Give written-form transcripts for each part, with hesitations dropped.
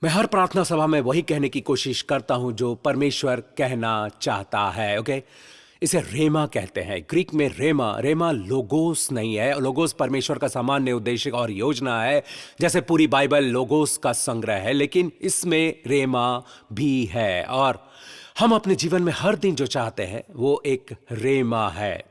मैं हर प्रार्थना सभा में वही कहने की कोशिश करता हूं जो परमेश्वर कहना चाहता है। ओके, इसे रेमा कहते हैं। ग्रीक में रेमा, रेमा लोगोस नहीं है। लोगोस परमेश्वर का सामान्य उद्देश्य और योजना है, जैसे पूरी बाइबल लोगोस का संग्रह है, लेकिन इसमें रेमा भी है। और हम अपने जीवन में हर दिन जो चाहते हैं वो एक रेमा है।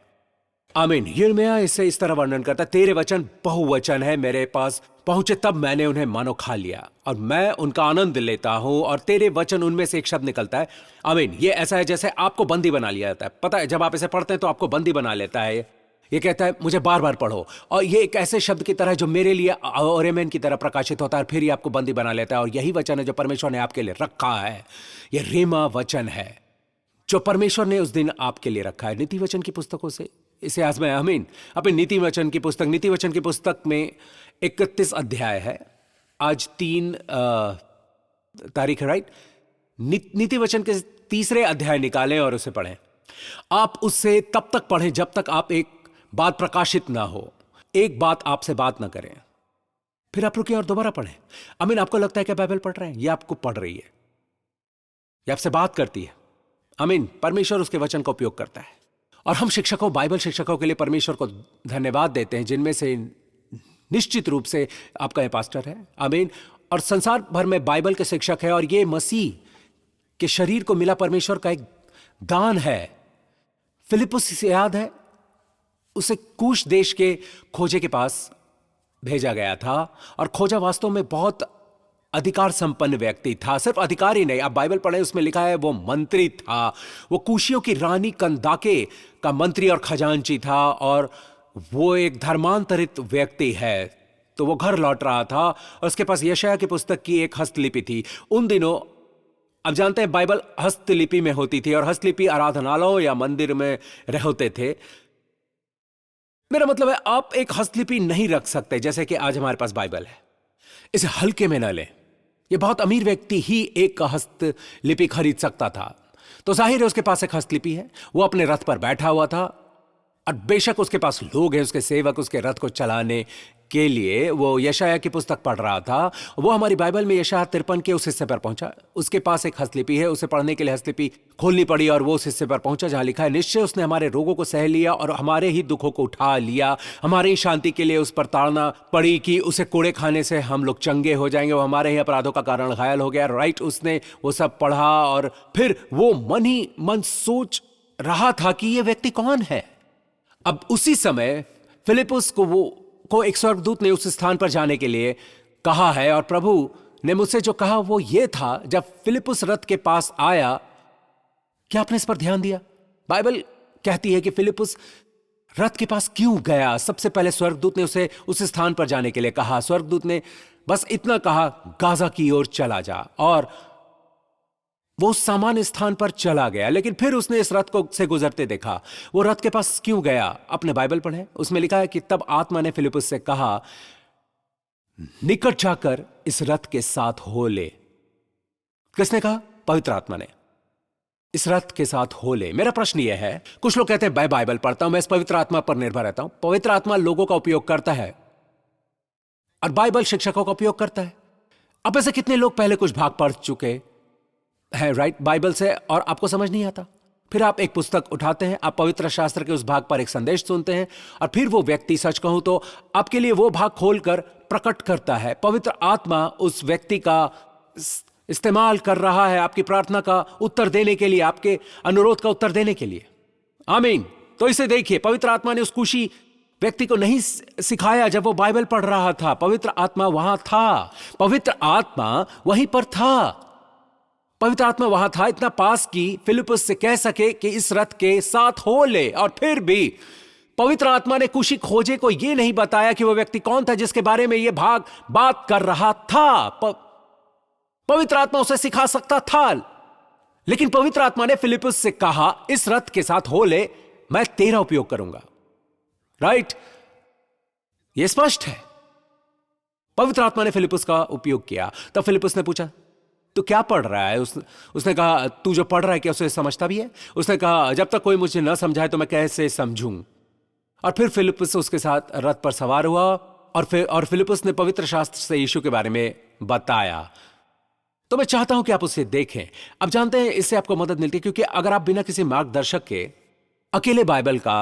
आमीन। यिर्मयाह इसे इस तरह वर्णन करता है, तेरे वचन बहुवचन है, मेरे पास पहुंचे तब मैंने उन्हें मानो खा लिया और मैं उनका आनंद लेता हूं और तेरे वचन, उनमें से एक शब्द निकलता है। आमीन। ये ऐसा है जैसे आपको बंदी बना लिया जाता है। पता है, जब आप इसे पढ़ते हैं तो आपको बंदी बना लेता है। ये कहता है मुझे बार बार पढ़ो, और ये एक ऐसे शब्द की तरह है जो मेरे लिए ओरेमेन की तरह प्रकाशित होता है, फिर ये आपको बंदी बना लेता है। और यही वचन है जो परमेश्वर ने आपके लिए रखा है। ये रेमा वचन है जो परमेश्वर ने उस दिन आपके लिए रखा है। नीति वचन की पुस्तकों से इसे आजमाएं। आमीन। अपने नीति वचन की पुस्तक में 31 अध्याय है। आज 3 तारीख है, राइट। नीति वचन के 3रे अध्याय निकालें और उसे पढ़ें। आप उससे तब तक पढ़ें जब तक आप एक बात प्रकाशित ना हो, एक बात आपसे बात ना करें, फिर आप रुकिए और दोबारा पढ़ें। आमीन। आपको लगता है कि बाइबल पढ़ रहे हैं, ये आपको पढ़ रही है, ये आपसे बात करती है। आमीन। परमेश्वर उसके वचन का उपयोग करता है और हम शिक्षकों, बाइबल शिक्षकों के लिए परमेश्वर को धन्यवाद देते हैं, जिनमें से निश्चित रूप से आपका ये पास्टर है। आमीन। और संसार भर में बाइबल के शिक्षक है और ये मसीह के शरीर को मिला परमेश्वर का एक दान है। फिलिपुस से याद है, उसे कूश देश के खोजे के पास भेजा गया था और खोजा वास्तव में बहुत अधिकार संपन्न व्यक्ति था। सिर्फ अधिकार ही नहीं, आप बाइबल पढ़ें, उसमें लिखा है वो मंत्री था। वो कूशियों की रानी कंदाके का मंत्री और खजांची था और वो एक धर्मांतरित व्यक्ति है। तो वो घर लौट रहा था और उसके पास यशायाह की पुस्तक की एक हस्तलिपि थी। उन दिनों अब जानते हैं बाइबल हस्तलिपि में होती थी और हस्तलिपि आराधनालयों या मंदिर में होते थे। मेरा मतलब है आप एक हस्तलिपि नहीं रख सकते जैसे कि आज हमारे पास बाइबल है। इसे हल्के में न लें। यह बहुत अमीर व्यक्ति ही एक हस्तलिपि खरीद सकता था, तो जाहिर है उसके पास एक हस्तलिपि है। वो अपने रथ पर बैठा हुआ था और बेशक उसके पास लोग हैं, उसके सेवक, उसके रथ को चलाने के लिए। वो यशायाह की पुस्तक पढ़ रहा था। वो हमारी बाइबल में यशायाह 53 के उस हिस्से पर पहुंचा। उसके पास एक हस्तलिपि है, उसे पढ़ने के लिए हस्तलिपि खोलनी पड़ी और वो उस हिस्से पर पहुंचा जहां लिखा है, निश्चय उसने हमारे रोगों को सह लिया और हमारे ही दुखों को उठा लिया। हमारी ही शांति के लिए उस पर ताड़ना पड़ी कि उसे कोड़े खाने से हम लोग चंगे हो जाएंगे। वो हमारे ही अपराधों का कारण घायल हो गया। राइट। उसने वो सब पढ़ा और फिर वो मन ही मन सोच रहा था कि ये व्यक्ति कौन है। अब उसी समय फिलिपुस को एक स्वर्गदूत ने उस स्थान पर जाने के लिए कहा है और प्रभु ने मुझसे जो कहा वो ये था, जब फिलिपुस रथ के पास आया, क्या आपने इस पर ध्यान दिया? बाइबल कहती है कि फिलिपुस रथ के पास क्यों गया। सबसे पहले स्वर्गदूत ने उसे उस स्थान पर जाने के लिए कहा। स्वर्गदूत ने बस इतना कहा, गाजा की ओर चला जा, और वो उस सामान्य स्थान पर चला गया। लेकिन फिर उसने इस रथ को से गुजरते देखा। वो रथ के पास क्यों गया? अपने बाइबल पढ़े, उसमें लिखा है कि तब आत्मा ने फिलिपुस से कहा, निकट जाकर इस रथ के साथ हो ले। किसने कहा? पवित्र आत्मा ने। इस रथ के साथ हो ले। मेरा प्रश्न यह है, कुछ लोग कहते हैं मैं बाइबल पढ़ता हूं, मैं इस पवित्र आत्मा पर निर्भर रहता हूं। पवित्र आत्मा लोगों का उपयोग करता है और बाइबल शिक्षकों का उपयोग करता है। अब ऐसे कितने लोग पहले कुछ भाग पढ़ चुके है, राइट, बाइबल से, और आपको समझ नहीं आता। फिर आप एक पुस्तक उठाते हैं, आप पवित्र शास्त्र के उस भाग पर एक संदेश सुनते हैं और फिर वो व्यक्ति, सच कहूं तो आपके लिए वो भाग खोलकर प्रकट करता है। पवित्र आत्मा उस व्यक्ति का इस्तेमाल कर रहा है आपकी प्रार्थना का उत्तर देने के लिए, आपके अनुरोध का उत्तर देने के लिए। आमीन। तो इसे देखिए, पवित्र आत्मा ने उस कुशी व्यक्ति को नहीं सिखाया जब वो बाइबल पढ़ रहा था। पवित्र आत्मा वहां था, पवित्र आत्मा वहीं पर था। पवित्र आत्मा वहां था, इतना पास कि फिलिपुस से कह सके कि इस रथ के साथ हो ले। और फिर भी पवित्र आत्मा ने कुशी खोजे को यह नहीं बताया कि वह व्यक्ति कौन था जिसके बारे में यह भाग बात कर रहा था। पवित्र आत्मा उसे सिखा सकता था, लेकिन पवित्र आत्मा ने फिलिपुस से कहा, इस रथ के साथ हो ले, मैं तेरा उपयोग करूंगा। राइट। यह स्पष्ट है। पवित्र आत्मा ने फिलिपुस का उपयोग किया। तब फिलिपुस ने पूछा, तो क्या पढ़ रहा है? उसने कहा, तू जो पढ़ रहा है क्या उसे समझता भी है? उसने कहा, जब तक कोई मुझे न समझाए तो मैं कैसे समझूं। और फिर फिलिपुस उसके साथ रथ पर सवार हुआ और फिलिपुस ने पवित्र शास्त्र से यीशु के बारे में बताया। तो मैं चाहता हूं कि आप उसे देखें। अब जानते हैं इससे आपको मदद मिलती है, क्योंकि अगर आप बिना किसी मार्गदर्शक के अकेले बाइबल का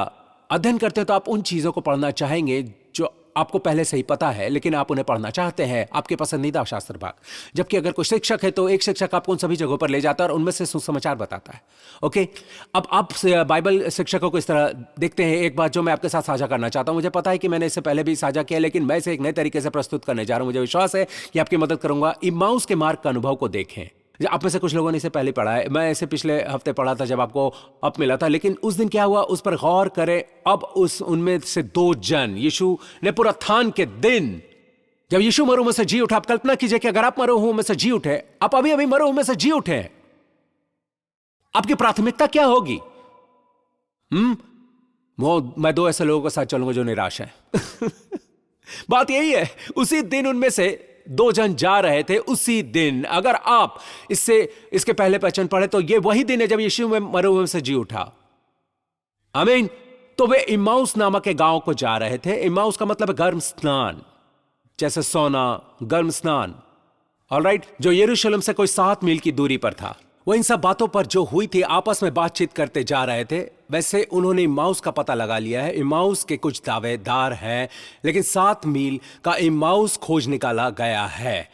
अध्ययन करते हैं तो आप उन चीजों को पढ़ना चाहेंगे जो आपको पहले से ही पता है, लेकिन आप उन्हें पढ़ना चाहते हैं, आपके पसंदीदा शास्त्र भाग। जबकि अगर कोई शिक्षक है तो एक शिक्षक आपको उन सभी जगहों पर ले जाता है और उनमें से सुसमाचार बताता है। ओके, अब आप बाइबल शिक्षकों को इस तरह देखते हैं। एक बात जो मैं आपके साथ साझा करना चाहता हूं, मुझे पता है कि मैंने इससे पहले भी साझा किया, लेकिन मैं इसे एक नए तरीके से प्रस्तुत करने जा रहा हूं। मुझे विश्वास है कि आपकी मदद करूंगा। इम्माउस के मार्ग का अनुभव को देखें। आप में से कुछ लोगों ने इसे पहले पढ़ा है, मैं इसे पिछले हफ्ते पढ़ा था जब आपको अप मिला था, लेकिन उस दिन क्या हुआ उस पर गौर करें। अब उनमें से 2 जन यीशु ने पुनरुत्थान के दिन, जब यीशु मरो में से जी उठा, आप कल्पना कीजिए कि अगर आप मरो हुए में से जी उठे, आप अभी अभी मरो हुए में से जी उठे, आपकी प्राथमिकता क्या होगी? मैं 2 ऐसे लोगों के साथ चलूंगा जो निराश हैं। बात यही है, उसी दिन उनमें से 2 जन जा रहे थे। उसी दिन, अगर आप इसके पहले वचन पढ़े तो ये वही दिन है जब यीशु में मरे हुए से जी उठा। आमीन। तो वे इम्माउस नामक के गांव को जा रहे थे। इम्माउस का मतलब है गर्म स्नान, जैसे सोना, गर्म स्नान, ऑलराइट, जो यरूशलेम से कोई 7 मील की दूरी पर था। वो इन सब बातों पर जो हुई थी, आपस में बातचीत करते जा रहे थे। वैसे उन्होंने इम्माउस का पता लगा लिया है। इम्माउस के कुछ दावेदार हैं, लेकिन 7 मील का इम्माउस खोज निकाला गया है।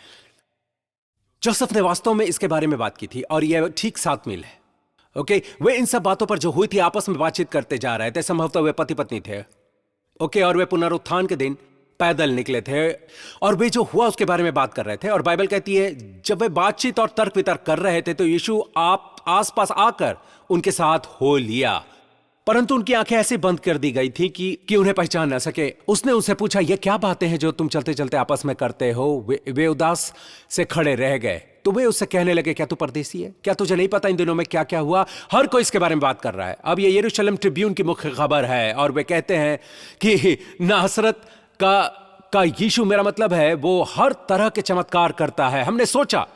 जोसेफ ने वास्तव में इसके बारे में बात की थी और यह ठीक 7 मील है। ओके, वे इन सब बातों पर जो हुई थी आपस में बातचीत करते जा रहे थे। संभवतः वे पति पत्नी थे। ओके, और वे पुनरुत्थान के दिन पैदल निकले थे और वे जो हुआ उसके बारे में बात कर रहे थे। और बाइबल कहती है जब वे बातचीत और तर्क वितर्क कर रहे थे तो यीशु आसपास आकर उनके साथ हो लिया, परंतु उनकी आंखें ऐसे बंद कर दी गई थी कि उन्हें पहचान न सके। उसने उनसे पूछा, ये क्या बातें हैं जो तुम चलते चलते आपस में करते हो? वे उदास से खड़े रह गए। तो वे उससे कहने लगे, क्या तू परदेसी है? क्या तुझे नहीं पता इन दिनों में क्या क्या हुआ? हर कोई इसके बारे में बात कर रहा है। अब ये यरूशलेम ट्रिब्यून की मुख्य खबर है और वे कहते हैं कि नासरत का यीशु, मेरा मतलब है वो हर तरह के चमत्कार करता है। हमने सोचा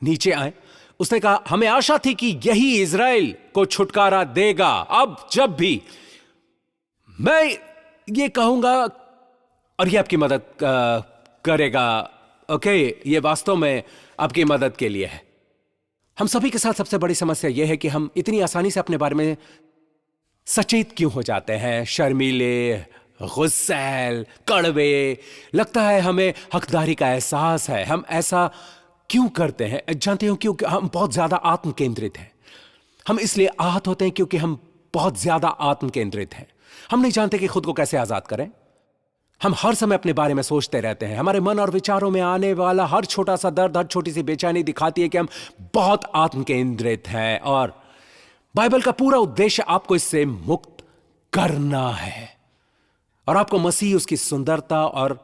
नीचे आए। उसने कहा, हमें आशा थी कि यही इज़राइल को छुटकारा देगा। अब जब भी मैं ये कहूंगा और ये आपकी मदद करेगा। ओके, ये वास्तव में आपकी मदद के लिए है। हम सभी के साथ सबसे बड़ी समस्या यह है कि हम इतनी आसानी से अपने बारे में सचेत क्यों हो जाते हैं? शर्मीले, गुस्सैल, कड़वे। लगता है हमें हकदारी का एहसास है। हम ऐसा क्यों करते हैं? जानते हो, क्योंकि हम बहुत ज्यादा आत्म केंद्रित हैं। हम इसलिए आहत होते हैं क्योंकि हम बहुत ज्यादा आत्म केंद्रित हैं। हम नहीं जानते कि खुद को कैसे आजाद करें। हम हर समय अपने बारे में सोचते रहते हैं। हमारे मन और विचारों में आने वाला हर छोटा सा दर्द, हर छोटी सी बेचैनी दिखाती है कि हम बहुत आत्म केंद्रित हैं। और बाइबल का पूरा उद्देश्य आपको इससे मुक्त करना है और आपको मसीह, उसकी सुंदरता और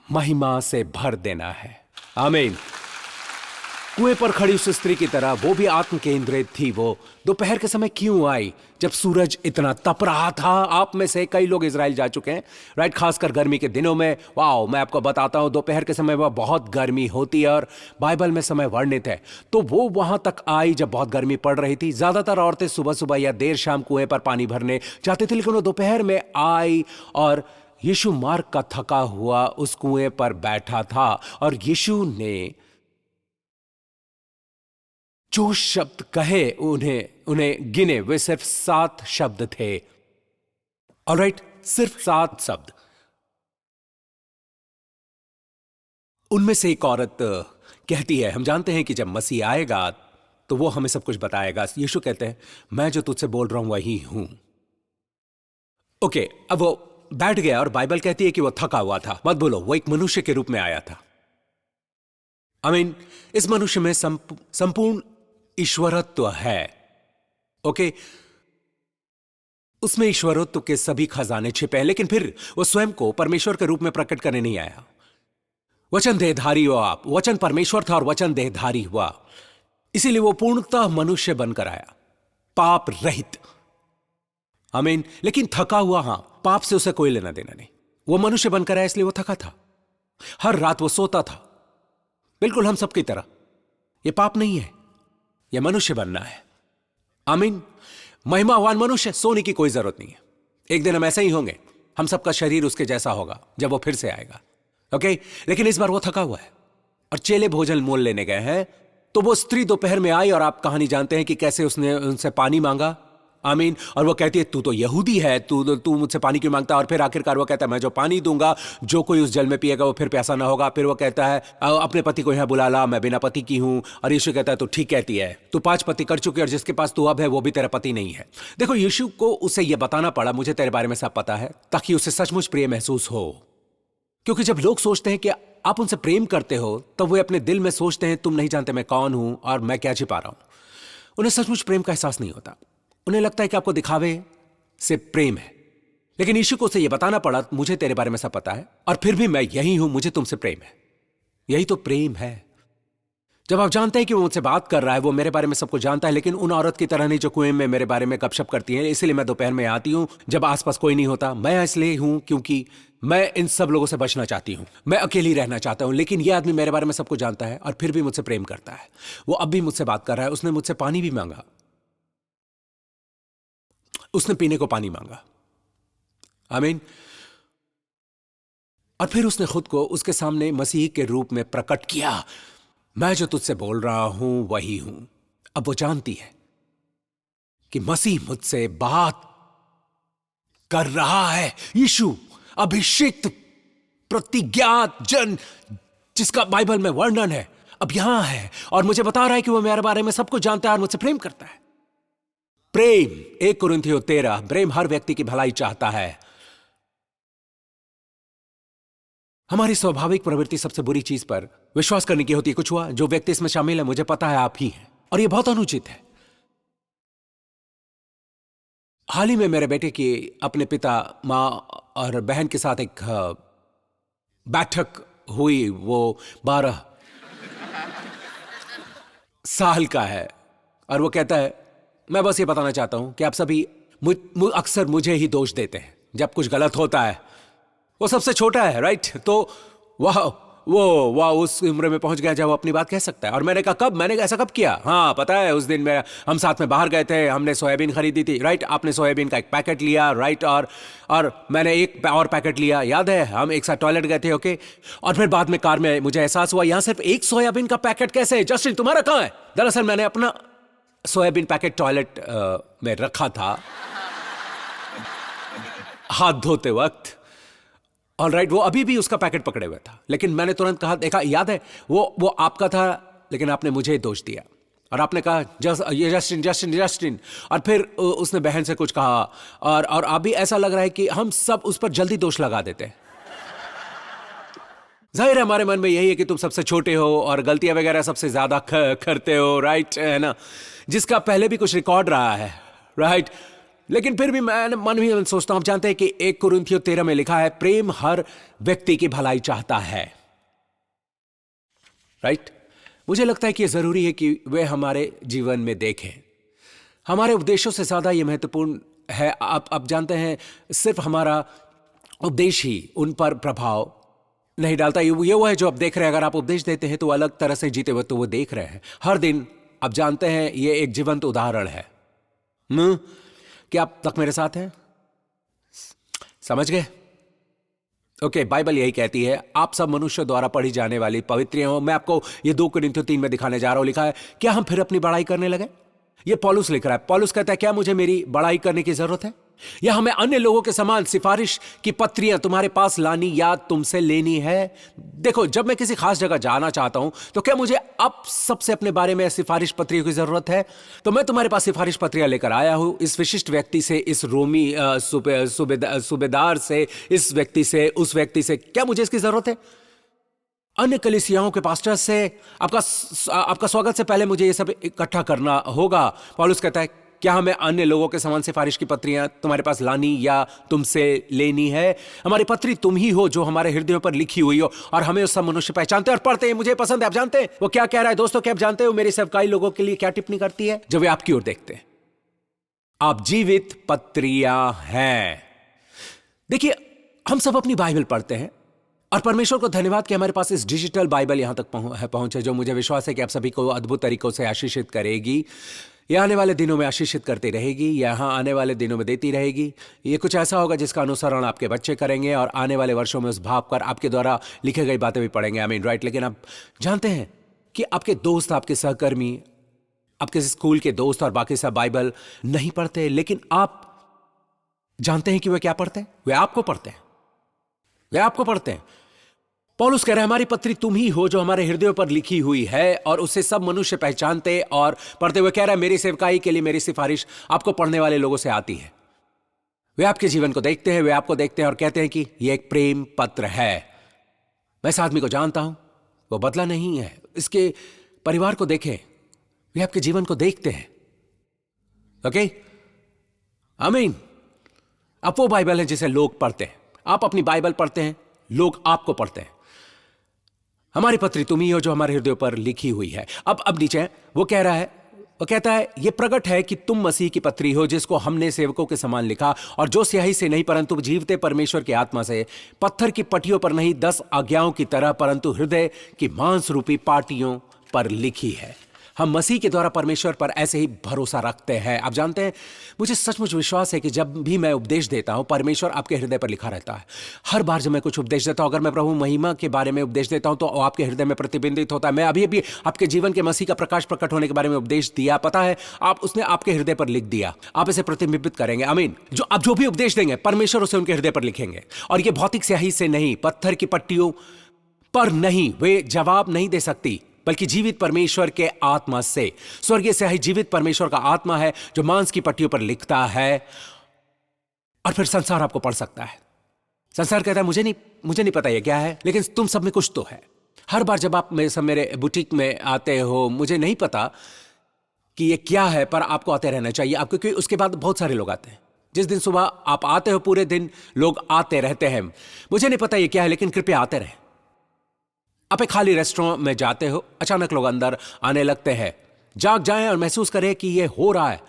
महिमा से भर देना है। आमीन। कुएं पर खड़ी उस स्त्री की तरह वो भी आत्म केंद्रित थी। वो दोपहर के समय क्यों आई जब सूरज इतना तप रहा था? आप में से कई लोग इजराइल जा चुके हैं, राइट, खासकर गर्मी के दिनों में। वाओ, मैं आपको बताता हूं, दोपहर के समय वह बहुत गर्मी होती है और बाइबल में समय वर्णित है। तो वो वहां तक आई जब बहुत गर्मी पड़ रही थी। ज्यादातर औरतें सुबह सुबह या देर शाम कुएं पर पानी भरने जाती थी, लेकिन वो दोपहर में आई और यीशु मार्ग का थका हुआ उस कुएं पर बैठा था। और यीशु ने जो शब्द कहे उन्हें गिने, वे सिर्फ 7 शब्द थे। ऑलराइट, सिर्फ 7 शब्द। उनमें से एक औरत कहती है, हम जानते हैं कि जब मसीह आएगा तो वो हमें सब कुछ बताएगा। यीशु कहते हैं, मैं जो तुझसे बोल रहा हूं वही हूं। ओके, अब वो बैठ गया और बाइबल कहती है कि वो थका हुआ था। मत बोलो, वो एक मनुष्य के रूप में आया था। आमीन। इस मनुष्य में संपूर्ण ईश्वरत्व है। ओके, उसमें ईश्वरत्व के सभी खजाने छिपे हैं, लेकिन फिर वो स्वयं को परमेश्वर के रूप में प्रकट करने नहीं आया। वचन देहधारी हुआ। आप, वचन परमेश्वर था और वचन देहधारी हुआ, इसीलिए वो पूर्णतः मनुष्य बनकर आया, पाप रहित। आमीन। लेकिन थका हुआ, हां, पाप से उसे कोई लेना देना नहीं। वो मनुष्य बनकर आया इसलिए वो थका था। हर रात वो सोता था, बिल्कुल हम सबकी तरह। ये पाप नहीं है, यह मनुष्य बनना है। आमीन। महिमावान मनुष्य, सोने की कोई जरूरत नहीं है। एक दिन हम ऐसे ही होंगे, हम सबका शरीर उसके जैसा होगा जब वो फिर से आएगा। ओके, लेकिन इस बार वो थका हुआ है और चेले भोजन मोल लेने गए हैं तो वो स्त्री दोपहर में आई और आप कहानी जानते हैं कि कैसे उसने उनसे पानी मांगा। आमीन। और वो कहती है तू तो यहूदी है, तू मुझसे पानी क्यों मांगता है? और फिर आखिरकार वो कहता है मैं जो पानी दूंगा जो कोई उस जल में पिएगा वो फिर प्यासा ना होगा। फिर वो कहता है अपने पति को यहाँ बुला ला, मैं बिना पति की हूं। और यीशु कहता है तू ठीक कहती है, तू 5 पति कर चुकी है और जिसके पास तू अब है वो भी तेरा पति नहीं है। देखो, यीशु को उसे यह बताना पड़ा मुझे तेरे बारे में सब पता है, ताकि उसे सचमुच प्रिय महसूस हो। क्योंकि जब लोग सोचते हैं कि आप उनसे प्रेम करते हो तब वे अपने दिल में सोचते हैं तुम नहीं जानते मैं कौन हूं और मैं क्या छिपा रहा हूं। उन्हें सचमुच प्रेम का एहसास नहीं होता। उन्हें लगता है कि आपको दिखावे से प्रेम है। लेकिन यीशु को उसे यह बताना पड़ा मुझे तेरे बारे में सब पता है और फिर भी मैं यही हूं, मुझे तुमसे प्रेम है। यही तो प्रेम है। जब आप जानते हैं कि वो मुझसे बात कर रहा है, वो मेरे बारे में सब कुछ जानता है, लेकिन उन औरत की तरह नहीं जो कुएं में मेरे बारे में गपशप करती है। इसलिए मैं दोपहर में आती हूं जब आसपास कोई नहीं होता। मैं इसलिए हूं क्योंकि मैं इन सब लोगों से बचना चाहती हूं। मैं अकेली रहना चाहता हूं। लेकिन यह आदमी मेरे बारे में सब कुछ जानता है और फिर भी मुझसे प्रेम करता है। वो अब भी मुझसे बात कर रहा है। उसने मुझसे पानी भी मांगा, उसने पीने को पानी मांगा। आमीन। और फिर उसने खुद को उसके सामने मसीह के रूप में प्रकट किया। मैं जो तुझसे बोल रहा हूं वही हूं। अब वो जानती है कि मसीह मुझसे बात कर रहा है। यीशु अभिषिक्त प्रतिज्ञात जन जिसका बाइबल में वर्णन है अब यहां है और मुझे बता रहा है कि वो मेरे बारे में सब कुछ जानता है और मुझसे प्रेम करता है। प्रेम 1 कुरिन्थियों 13, प्रेम हर व्यक्ति की भलाई चाहता है। हमारी स्वाभाविक प्रवृत्ति सबसे बुरी चीज पर विश्वास करने की होती है। कुछ हुआ, जो व्यक्ति इसमें शामिल है मुझे पता है आप ही हैं, और यह बहुत अनुचित है। हाल ही में मेरे बेटे की अपने पिता, मां और बहन के साथ एक बैठक हुई। वो 12 साल का है और वो कहता है मैं बस ये बताना चाहता हूं कि आप सभी अक्सर मुझे ही दोष देते हैं जब कुछ गलत होता है। वो सबसे छोटा है, राइट? तो वाह उस उम्र में पहुंच गया जब वो अपनी बात कह सकता है। और मैंने कहा कब? मैंने ऐसा कब किया? हाँ पता है, उस दिन हम साथ में बाहर गए थे, हमने सोयाबीन खरीदी थी, राइट? आपने सोयाबीन का एक पैकेट लिया, राइट? और मैंने एक और पैकेट लिया, याद है? हम एक साथ टॉयलेट गए थे, ओके? और फिर बाद में कार में मुझे एहसास हुआ यहां सिर्फ एक सोयाबीन का पैकेट कैसे? जस्टिन तुम्हारा कहां है? दरअसल मैंने अपना सोयाबीन पैकेट टॉयलेट में रखा था हाथ धोते वक्त। ऑलराइट, वो अभी भी उसका पैकेट पकड़े हुए था, लेकिन मैंने तुरंत कहा, देखा याद है वो आपका था, लेकिन आपने मुझे दोष दिया और आपने कहा जस्टिन। और फिर उसने बहन से कुछ कहा और अभी ऐसा लग रहा है कि हम सब उस पर जल्दी दोष लगा देते हैं। जाहिर है हमारे मन में यही है कि तुम सबसे छोटे हो और गलतियां वगैरह सबसे ज्यादा करते हो, राइट? है ना, जिसका पहले भी कुछ रिकॉर्ड रहा है, राइट? लेकिन फिर भी मैं मन ही सोचता हूं, आप जानते हैं कि 1 कुरिन्थियों 13 में लिखा है प्रेम हर व्यक्ति की भलाई चाहता है, राइट? मुझे लगता है कि यह जरूरी है कि वे हमारे जीवन में देखें। हमारे उपदेशों से ज्यादा यह महत्वपूर्ण है। आप जानते हैं सिर्फ हमारा उपदेश ही उन पर प्रभाव नहीं डालता। ये वो है जो आप देख रहे हैं। अगर आप उपदेश देते हैं तो अलग तरह से जीते हुए तो वो देख रहे हैं हर दिन। आप जानते हैं ये एक जीवंत उदाहरण है। क्या आप तक मेरे साथ हैं? समझ गए? ओके, बाइबल यही कहती है आप सब मनुष्य द्वारा पढ़ी जाने वाली पवित्र हो। मैं आपको ये 2 कुरिन्थियों 3 में दिखाने जा रहा हूं। लिखा है क्या हम फिर अपनी बड़ाई करने लगे? ये पौलुस लिख रहा है। पौलुस कहता है क्या मुझे मेरी बड़ाई करने की जरूरत है, या हमें अन्य लोगों के समान सिफारिश की पत्रियां तुम्हारे पास लानी या तुमसे लेनी है? देखो, जब मैं किसी खास जगह जाना चाहता हूं तो क्या मुझे अब सबसे अपने बारे में सिफारिश पत्रियों की जरूरत है? तो मैं तुम्हारे पास सिफारिश पत्रियां लेकर आया हूं, इस विशिष्ट व्यक्ति से, इस रोमी सूबेदार से, इस व्यक्ति से, उस व्यक्ति से। क्या मुझे इसकी जरूरत है? अन्य कलीसियाओं के पास्टर से आपका स्वागत से पहले मुझे ये सब इकट्ठा करना होगा। पौलुस कहता है क्या हमें अन्य लोगों के समान सिफारिश की पत्रियां तुम्हारे पास लानी या तुमसे लेनी है? हमारी पत्री तुम ही हो जो हमारे हृदयों पर लिखी हुई हो, और हमें उस सब मनुष्य पहचानते हैं और पढ़ते हैं। मुझे पसंद है। आप जानते हैं वो क्या कह रहा है दोस्तों? क्या आप जानते हो मेरी सेवकाई लोगों के लिए क्या टिप्पणी करती है? जब वे आपकी ओर देखते हैं, आप जीवित पत्रियां हैं। देखिए, हम सब अपनी बाइबल पढ़ते हैं और परमेश्वर को धन्यवाद कि हमारे पास इस डिजिटल बाइबल यहां तक पहुंचे, जो मुझे विश्वास है कि आप सभी को अद्भुत तरीकों से आशीषित करेगी। यह आने वाले दिनों में आशीषित करती रहेगी, यहाँ आने वाले दिनों में देती रहेगी। ये कुछ ऐसा होगा जिसका अनुसरण आपके बच्चे करेंगे और आने वाले वर्षों में उस भाव पर आपके द्वारा लिखे गई बातें भी पढ़ेंगे। I mean, right? लेकिन आप जानते हैं कि आपके दोस्त, आपके सहकर्मी, आपके स्कूल के दोस्त और बाकी सब बाइबल नहीं पढ़ते, लेकिन आप जानते हैं कि वे क्या पढ़ते हैं? वे आपको पढ़ते हैं, वे आपको पढ़ते हैं। पौलुस कह रहा है, हमारी पत्री तुम ही हो जो हमारे हृदयों पर लिखी हुई है और उससे सब मनुष्य पहचानते और पढ़ते हुए। कह रहा है, मेरी सेवकाई के लिए मेरी सिफारिश आपको पढ़ने वाले लोगों से आती है। वे आपके जीवन को देखते हैं, वे आपको देखते हैं और कहते हैं कि यह एक प्रेम पत्र है। मैं इस आदमी को जानता हूं, वो बदला नहीं है। इसके परिवार को देखें, वे आपके जीवन को देखते हैं। ओके, आमीन। अब वो बाइबल है जिसे लोग पढ़ते हैं। आप अपनी बाइबल पढ़ते हैं, लोग आपको पढ़ते हैं। हमारी पत्री तुम ही हो जो हमारे हृदय पर लिखी हुई है। अब नीचे वो कह रहा है, वो कहता है, यह प्रकट है कि तुम मसीह की पत्री हो, जिसको हमने सेवकों के समान लिखा, और जो स्याही से नहीं परंतु जीवते परमेश्वर की आत्मा से, पत्थर की पट्टियों पर नहीं 10 आज्ञाओं की तरह, परंतु हृदय की मांस रूपी पाटियों पर लिखी है। हम मसीह के द्वारा परमेश्वर पर ऐसे ही भरोसा रखते हैं। आप जानते हैं, मुझे सचमुच विश्वास है कि जब भी मैं उपदेश देता हूं, परमेश्वर आपके हृदय पर लिखा रहता है। हर बार जब मैं कुछ उपदेश देता हूं, अगर मैं प्रभु महिमा के बारे में उपदेश देता हूं तो आपके हृदय में प्रतिबिंबित होता है। मैं अभी आपके जीवन के मसीह का प्रकाश प्रकट होने के बारे में उपदेश दिया, पता है, आप उसने आपके हृदय पर लिख दिया। आप इसे प्रतिबिंबित करेंगे। आमीन। आप जो भी उपदेश देंगे, परमेश्वर उसे उनके हृदय पर लिखेंगे। और यह भौतिक स्याही से नहीं, पत्थर की पट्टियों पर नहीं, वे जवाब नहीं दे सकती, बल्कि जीवित परमेश्वर के आत्मा से। स्वर्गीय स्याही जीवित परमेश्वर का आत्मा है जो मांस की पट्टियों पर लिखता है। और फिर संसार आपको पढ़ सकता है। संसार कहता है, मुझे नहीं पता ये क्या है, लेकिन तुम सब में कुछ तो है। हर बार जब आप मेरे बुटीक में आते हो, मुझे नहीं पता कि ये क्या है, पर आपको आते रहना चाहिए। आप, क्योंकि उसके बाद बहुत सारे लोग आते हैं। जिस दिन सुबह आप आते हो, पूरे दिन लोग आते रहते हैं। मुझे नहीं पता ये क्या है, लेकिन कृपया आते रहे। आप एक खाली रेस्टोरेंट में जाते हो, अचानक लोग अंदर आने लगते हैं। जाग जाएं और महसूस करें कि यह हो रहा है।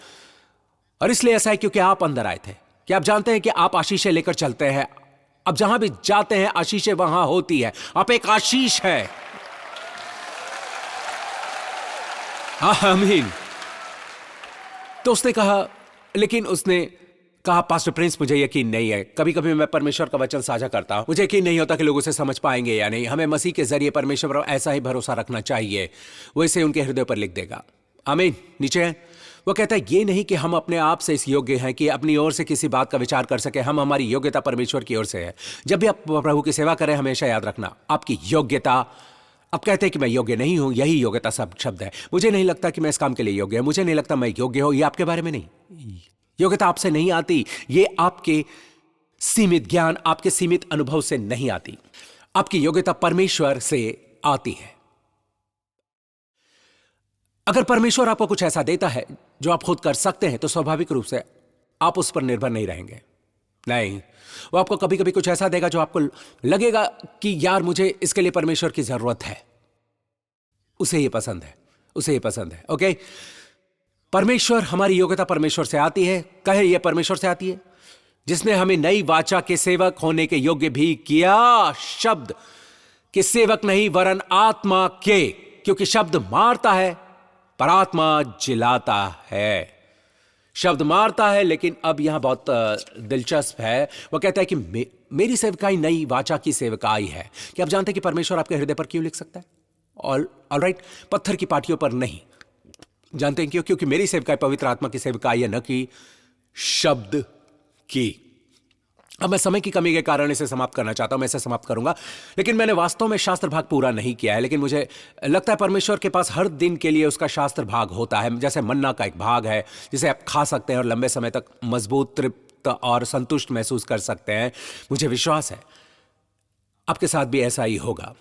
और इसलिए ऐसा है क्योंकि आप अंदर आए थे। कि आप जानते हैं कि आप आशीषें लेकर चलते हैं। अब जहां भी जाते हैं, आशीषें वहां होती है। आप एक आशीष है। आमीन। तो उसने कहा, लेकिन उसने कहा, पास्टर प्रिंस, मुझे यकीन नहीं है। कभी कभी मैं परमेश्वर का वचन साझा करता हूं, मुझे यकीन नहीं होता कि लोग उसे समझ पाएंगे या नहीं। हमें मसीह के जरिए परमेश्वर पर ऐसा ही भरोसा रखना चाहिए, वो इसे उनके हृदय पर लिख देगा। आमीन। नीचे है, वो कहता है, ये नहीं कि हम अपने आप से इस योग्य हैं कि अपनी ओर से किसी बात का विचार कर सके। हम, हमारी योग्यता परमेश्वर की ओर से है। जब भी आप प्रभु की सेवा करें, हमेशा याद रखना, आपकी योग्यता। अब कहते हैं कि मैं योग्य नहीं हूं, यही योग्यता सब शब्द है। मुझे नहीं लगता कि मैं इस काम के लिए योग्य हूं, मुझे नहीं लगता मैं योग्य हूं, ये आपके बारे में नहीं। योग्यता आपसे नहीं आती, ये आपके सीमित ज्ञान, आपके सीमित अनुभव से नहीं आती। आपकी योग्यता परमेश्वर से आती है। अगर परमेश्वर आपको कुछ ऐसा देता है जो आप खुद कर सकते हैं, तो स्वाभाविक रूप से आप उस पर निर्भर नहीं रहेंगे। नहीं, वो आपको कभी कभी कुछ ऐसा देगा जो आपको लगेगा कि यार, मुझे इसके लिए परमेश्वर की जरूरत है। उसे ये पसंद है, उसे ये पसंद है। ओके, परमेश्वर, हमारी योग्यता परमेश्वर से आती है। कहे ये परमेश्वर से आती है जिसने हमें नई वाचा के सेवक होने के योग्य भी किया। शब्द के सेवक नहीं, वरन आत्मा के, क्योंकि शब्द मारता है पर आत्मा जिलाता है। शब्द मारता है, लेकिन अब यहां बहुत दिलचस्प है। वो कहता है कि मेरी सेवकाई नई वाचा की सेवकाई है। कि आप जानते हैं कि परमेश्वर आपके हृदय पर क्यों लिख सकता है? ऑलराइट, पत्थर की पाटियों पर नहीं। जानते हैं क्यों? क्योंकि मेरी सेवकाई पवित्र आत्मा की सेवकाई है, न कि शब्द की। अब मैं समय की कमी के कारण इसे समाप्त करना चाहता हूं, मैं इसे समाप्त करूंगा, लेकिन मैंने वास्तव में शास्त्र भाग पूरा नहीं किया है। लेकिन मुझे लगता है परमेश्वर के पास हर दिन के लिए उसका शास्त्र भाग होता है। जैसे मन्ना का एक भाग है जिसे आप खा सकते हैं और लंबे समय तक मजबूत, तृप्त और संतुष्ट महसूस कर सकते हैं। मुझे विश्वास है आपके साथ भी ऐसा ही होगा।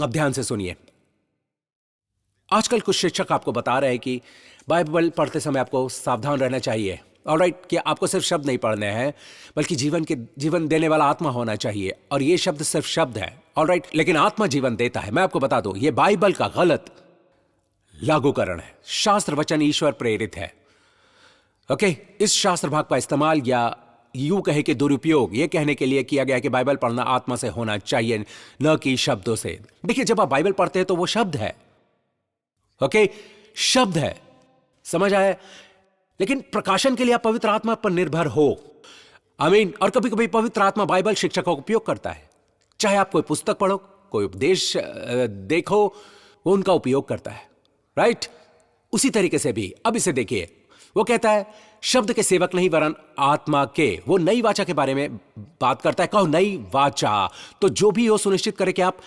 अब ध्यान से सुनिए। आजकल कुछ शिक्षक आपको बता रहे हैं कि बाइबल पढ़ते समय आपको सावधान रहना चाहिए। ऑलराइट, कि आपको सिर्फ शब्द नहीं पढ़ने हैं, बल्कि जीवन देने वाला आत्मा होना चाहिए। और ये शब्द सिर्फ शब्द है, ऑलराइट, लेकिन आत्मा जीवन देता है। मैं आपको बता दूं, ये बाइबल का गलत लागूकरण है। शास्त्र वचन ईश्वर प्रेरित है। ओके, इस शास्त्र भाग का इस्तेमाल या यूं कहे कि दुरुपयोग ये कहने के लिए किया गया कि बाइबल पढ़ना आत्मा से होना चाहिए, न कि शब्दों से। देखिए, जब आप बाइबल पढ़ते हैं तो वो शब्द है। ओके, शब्द है, समझ आया? लेकिन प्रकाशन के लिए आप पवित्र आत्मा पर निर्भर हो। आमीन। और कभी कभी पवित्र आत्मा बाइबल शिक्षक का उपयोग करता है। चाहे आप कोई पुस्तक पढ़ो, कोई उपदेश देखो, वो उनका उपयोग करता है, राइट? उसी तरीके से भी अब इसे देखिए, वो कहता है शब्द के सेवक नहीं वरन आत्मा के। वो नई वाचा के बारे में बात करता है। कहो नई वाचा, तो जो भी हो सुनिश्चित करे कि आप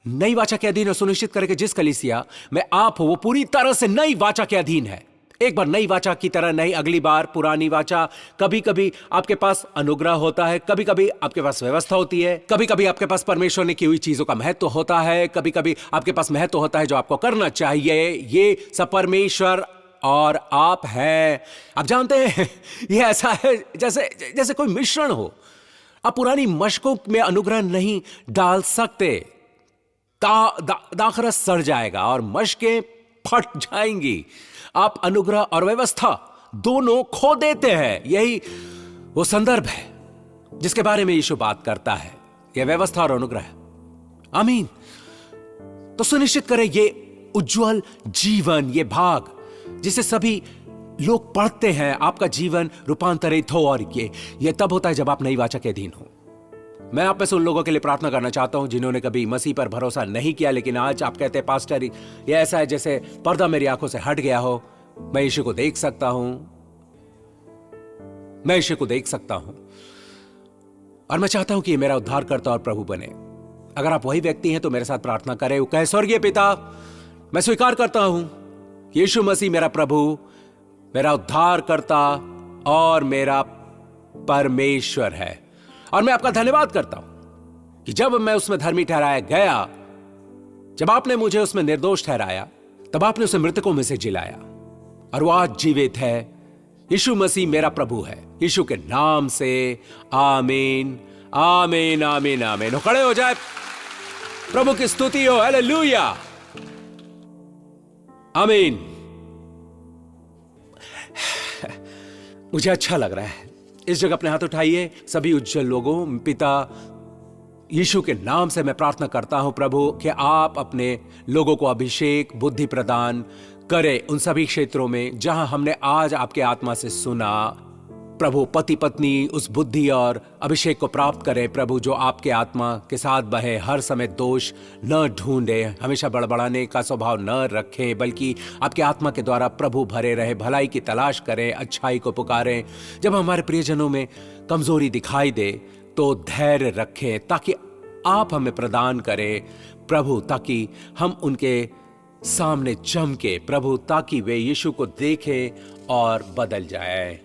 नई वाचा के अधीन हो। सुनिश्चित करे कि जिस कलीसिया में आप हो वो पूरी तरह से नई वाचा के अधीन है। एक बार नई वाचा की तरह नहीं, अगली बार पुरानी वाचा। कभी कभी आपके पास अनुग्रह होता है, कभी कभी आपके पास व्यवस्था होती है, कभी कभी आपके पास परमेश्वर ने की हुई चीजों का महत्व होता है, कभी कभी आपके पास महत्व होता है जो आपको करना चाहिए। ये सब परमेश्वर और आप हैं। आप जानते हैं ये ऐसा है जैसे जैसे कोई मिश्रण हो। आप पुरानी मशकों में अनुग्रह नहीं डाल सकते। दाखरस सड़ जाएगा और मशकें फट जाएंगी। आप अनुग्रह और व्यवस्था दोनों खो देते हैं। यही वो संदर्भ है जिसके बारे में यीशु बात करता है, यह व्यवस्था और अनुग्रह। आमीन। तो सुनिश्चित करें ये उज्जवल जीवन, ये भाग जिसे सभी लोग पढ़ते हैं, आपका जीवन रूपांतरित हो। और ये तब होता है जब आप नई वाचा के अधीन हो। मैं आप में से उन लोगों के लिए प्रार्थना करना चाहता हूं जिन्होंने कभी मसीह पर भरोसा नहीं किया, लेकिन आज आप कहते हैं पास्टर ये ऐसा है जैसे पर्दा मेरी आंखों से हट गया हो। मैं यीशु को देख सकता हूं, मैं यीशु को देख सकता हूं और मैं चाहता हूं कि ये मेरा उद्धारकर्ता और प्रभु बने। अगर आप वही व्यक्ति हैं तो मेरे साथ प्रार्थना करें। कहे स्वर्गीय पिता, मैं स्वीकार करता हूं यीशु मसीह मेरा प्रभु, मेरा उद्धारकर्ता और मेरा परमेश्वर है। और मैं आपका धन्यवाद करता हूं कि जब मैं उसमें धर्मी ठहराया गया, जब आपने मुझे उसमें निर्दोष ठहराया, तब आपने उसे मृतकों में से जिलाया और वो आज जीवित है। यीशु मसीह मेरा प्रभु है। यीशु के नाम से आमीन, आमीन, आमीन, आमीन। हो खड़े हो जाए, प्रभु की स्तुति हो। हालेलुया, आमीन। मुझे अच्छा लग रहा है। इस जगह अपने हाथ उठाइए सभी उज्जवल लोगों। पिता यीशु के नाम से मैं प्रार्थना करता हूं प्रभु कि आप अपने लोगों को अभिषेक, बुद्धि प्रदान करें उन सभी क्षेत्रों में जहां हमने आज आपके आत्मा से सुना। प्रभु पति पत्नी उस बुद्धि और अभिषेक को प्राप्त करें प्रभु, जो आपके आत्मा के साथ बहे, हर समय दोष न ढूंढे, हमेशा बड़बड़ाने का स्वभाव न रखें, बल्कि आपके आत्मा के द्वारा प्रभु भरे रहे, भलाई की तलाश करें, अच्छाई को पुकारें। जब हमारे प्रियजनों में कमजोरी दिखाई दे तो धैर्य रखें ताकि आप हमें प्रदान करें प्रभु, ताकि हम उनके सामने चमके प्रभु, ताकि वे यीशु को देखें और बदल जाए।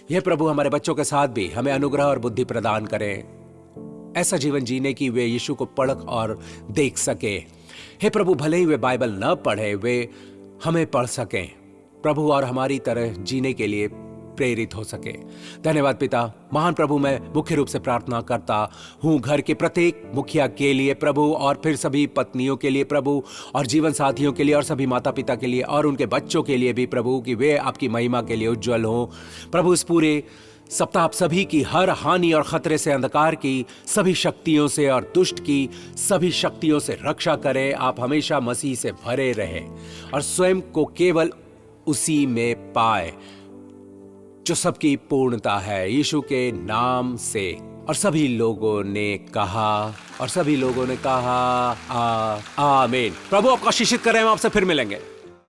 यह प्रभु हमारे बच्चों के साथ भी हमें अनुग्रह और बुद्धि प्रदान करें, ऐसा जीवन जीने की वे यीशु को परख और देख सके। हे प्रभु, भले ही वे बाइबल न पढ़े, वे हमें पढ़ सकें प्रभु और हमारी तरह जीने के लिए प्रेरित हो सके। धन्यवाद पिता। महान प्रभु, मैं मुख्य रूप से प्रार्थना करता हूं घर के प्रत्येक मुखिया के लिए प्रभु, और फिर सभी पत्नियों के लिए प्रभु, और जीवन साथियों के लिए, और सभी माता पिता के लिए, और उनके बच्चों के लिए भी प्रभु, कि वे आपकी महिमा के लिए उज्जवल हों प्रभु। इस पूरे सप्ताह आप सभी की हर हानि और खतरे से, अंधकार की सभी शक्तियों से और दुष्ट की सभी शक्तियों से रक्षा करें। आप हमेशा मसीह से भरे रहें और स्वयं को केवल उसी में पाए जो सबकी पूर्णता है, यीशु के नाम से। और सभी लोगों ने कहा, और सभी लोगों ने कहा आमीन। प्रभु आपको आशीषित करें। हम आपसे फिर मिलेंगे।